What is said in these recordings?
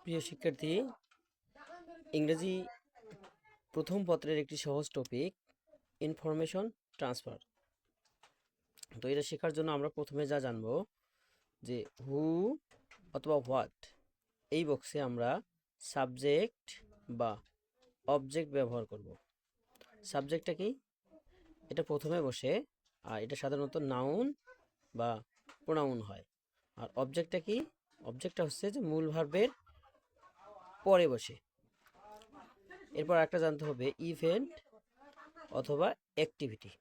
প্রিয় শিক্ষার্থী, ইংরেজি প্রথম পত্রের একটি সহজ টপিক ইনফরমেশন ট্রান্সফার। তো এটা শেখার জন্য আমরা প্রথমে যা জানবো যে হু অথবা হোয়াট এই বক্সে আমরা সাবজেক্ট বা অবজেক্ট ব্যবহার করব। সাবজেক্টটা কি? এটা প্রথমে বসে, আর এটা সাধারণত নাউন বা প্রোনাউন হয়। আর অবজেক্টটা কি? অবজেক্টটা হচ্ছে যে মূল ভার্বের পরে বসে। এরপর একটা জানতে হবে ইভেন্ট অথবা অ্যাক্টিভিটি।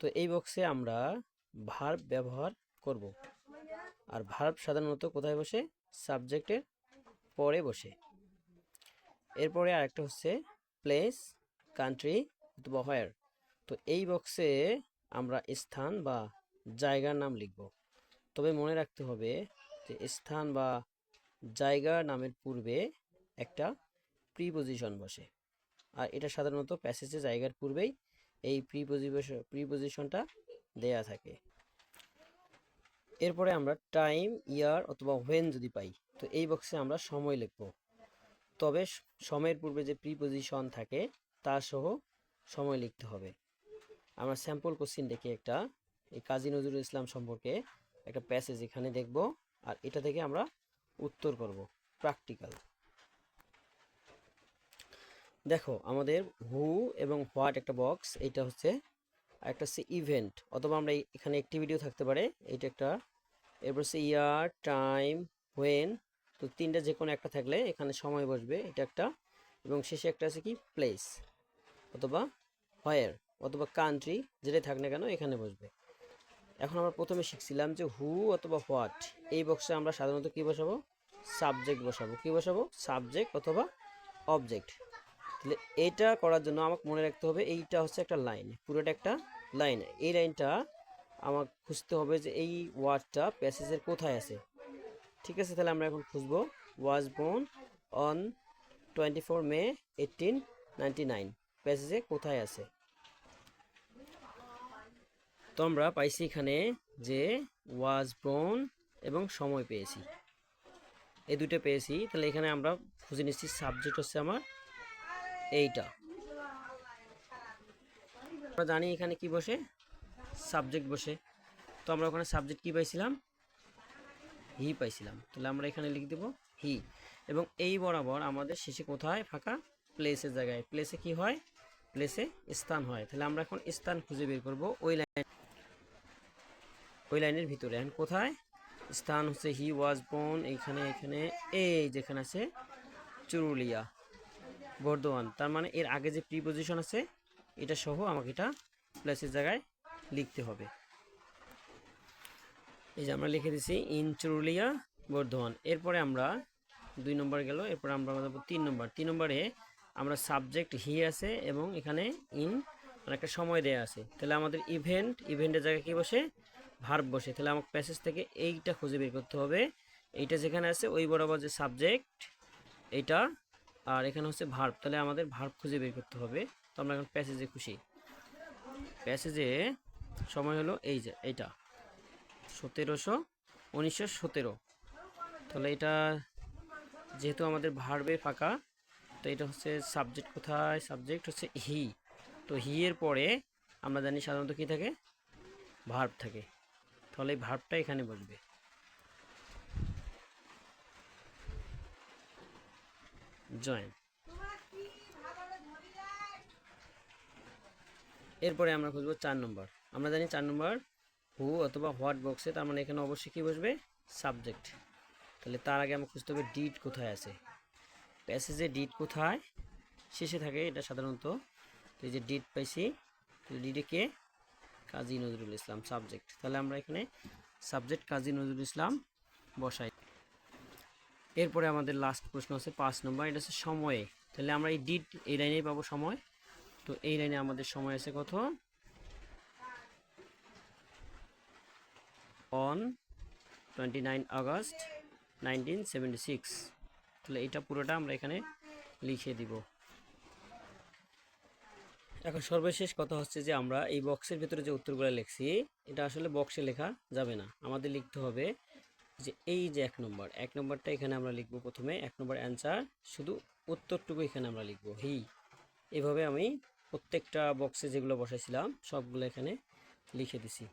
তো এই বক্সে আমরা ভার্ব ব্যবহার করব, আর ভার্ব সাধারণত কোথায় বসে? সাবজেক্টের পরে বসে। এরপরে আরেকটা হচ্ছে প্লেস, কান্ট্রি অথবা হোয়ার। তো এই বক্সে আমরা স্থান বা জায়গার নাম লিখব। তবে মনে রাখতে হবে যে স্থান বা জায়গার নামের পূর্বে একটা প্রিপজিশন বসে, আর এটা সাধারণত প্যাসেজে জায়গার পূর্বেই এই প্রিপজিশনটা দেয়া থাকে। এরপরে আমরা টাইম, ইয়ার অথবা হোয়েন যদি পাই, তো এই বক্সে আমরা সময় লিখব। তবে সময়ের পূর্বে যে প্রিপজিশন থাকে তা সহ সময় লিখতে হবে। আমরা স্যাম্পল কোশ্চিন দেখে একটা এই কাজী নজরুল ইসলাম সম্পর্কে একটা প্যাসেজ এখানে দেখব, আর এটা থেকে আমরা উত্তর করব প্র্যাকটিক্যাল। দেখো, আমাদের হু এবং হোয়াট একটা বক্স, এইটা হচ্ছে একটা হচ্ছে ইভেন্ট, অথবা আমরা এখানে অ্যাক্টিভিটিও থাকতে পারে, এইটা একটা। এরপর হচ্ছে ইয়ার, টাইম, হোয়েন। তো তিনটা যে কোনো একটা থাকলে এখানে সময় বসবে, এটা একটা। এবং শেষে একটা আছে কি প্লেস অথবা হোয়ার অথবা কান্ট্রি, যেটাই থাক না কেন এখানে বসবে। এখন আমরা প্রথমে শিখছিলাম যে হু অথবা হোয়াট এই বক্সে আমরা সাধারণত কি বসাবো? সাবজেক্ট বসাবো। কি বসাবো? সাবজেক্ট অথবা অবজেক্ট। তাহলে এটা করার জন্য আমাকে মনে রাখতে হবে এইটা হচ্ছে একটা লাইন, পুরোটা একটা লাইন। এই লাইনটা আমার খুঁজতে হবে যে এই ওয়ার্ডটা প্যাসেজের কোথায় আছে। ঠিক আছে, তাহলে আমরা এখন খুঁজবো ওয়াজ বোর্ন অন 24 মে 1899 প্যাসেজে কোথায় আছে। তো আমরা পাইছি এখানে যে ওয়াজ বোর্ন এবং সময় পেয়েছি, এই দুটো পেয়েছি। তাহলে এখানে আমরা খুঁজে নিচ্ছি সাবজেক্ট হচ্ছে আমার এইটা। আমরা জানি এখানে কি বসে? সাবজেক্ট বসে। তো আমরা ওখানে সাবজেক্ট কি পাইছিলাম? হি পাইছিলাম। তাহলে আমরা এখানে লিখে দেব হি। এবং এই বরাবর আমাদের শেষে কোথায় ফাঁকা? প্লেসের জায়গায়। প্লেসে কি হয়? প্লেসে স্থান হয়। তাহলে আমরা এখন স্থান খুঁজে বের করব ওই লাইনের ভিতরে। এখন কোথায় স্থান? হচ্ছে হি ওয়াজ বোর্ন এইখানে, এখানে, এই যেখানে আছে চুরুলিয়া, বর্ধমান। তার মানে এর আগে যে প্রিপজিশন আছে এটা সহ আমাকে এটা প্লেসের জায়গায় লিখতে হবে। এই যে আমরা লিখে দিছি ইন চুরুলিয়া, বর্ধমান। এরপরে আমরা 2 নম্বর গেল, এরপরে আমরা যাবো 3 নম্বর। 3 নম্বরে আমরা সাবজেক্ট হি আছে এবং এখানে ইন মানে একটা সময় দেয়া আছে। তাহলে আমাদের ইভেন্টের জায়গায় কি বসে? ভার্ব বসে। তাহলে আমাকে প্যাসেজ থেকে এইটা খুঁজে বের করতে হবে। এইটা যেখানে আছে ওই বরাবর যে সাবজেক্ট এইটা, আর এখানে হচ্ছে ভার্ব। তাহলে আমাদের ভার্ব খুঁজে বের করতে হবে। তো আমরা এখন প্যাসেজে খুশি। প্যাসেজে সময় হলো এই যে এইটা 1917। তাহলে এটা যেহেতু আমাদের ভার্বে ফাঁকা, তো এটা হচ্ছে সাবজেক্ট। কোথায়? সাবজেক্ট হচ্ছে হি। তো হি এর পরে আমরা জানি সাধারণত কি থাকে? ভার্ব থাকে। তাহলে এই ভার্বটা এখানে বসবে, জয়েন। এরপরে আমরা খুঁজবো 4 নম্বর। আমরা জানি 4 নম্বর হু অথবা হোয়াট বক্সে, তার মানে এখানে অবশ্যই কি বসবে? সাবজেক্ট। তাহলে তার আগে আমরা খুঁজতে হবে ডিড কোথায় আছে। প্যাসেজে ডিড কোথায়? শেষে থাকে এটা সাধারণত। তো এই যে ডিড পাইছি, তাহলে ডিডে কে? কাজী নজরুল ইসলাম, সাবজেক্ট। তাহলে আমরা এখানে সাবজেক্ট কাজী নজরুল ইসলাম বসাই। এরপরে আমাদের লাস্ট প্রশ্ন আছে 5 নম্বর, এটা হচ্ছে সময়ে। তাহলে আমরা এই ডিড এই লাইনেই পাবো সময়। তো এই লাইনে আমাদের সময় আছে কত? On 29 August 1976। তাহলে এটা পুরোটা আমরা এখানে লিখে দিব। এখন সর্বশেষ কথা হচ্ছে যে আমরা এই বক্সের ভিতরে যে উত্তরগুলো লিখছি এটা আসলে বক্সে লেখা যাবে না, আমাদের লিখতে হবে যে এই যে এক নম্বরটা এখানে আমরা লিখব প্রথমে, 1 নম্বর অ্যান্সার, শুধু উত্তরটুকু এখানে আমরা লিখব হি। এভাবে আমি প্রত্যেকটা বক্সে যেগুলো বসাইছিলাম সবগুলো এখানে লিখে দিছি।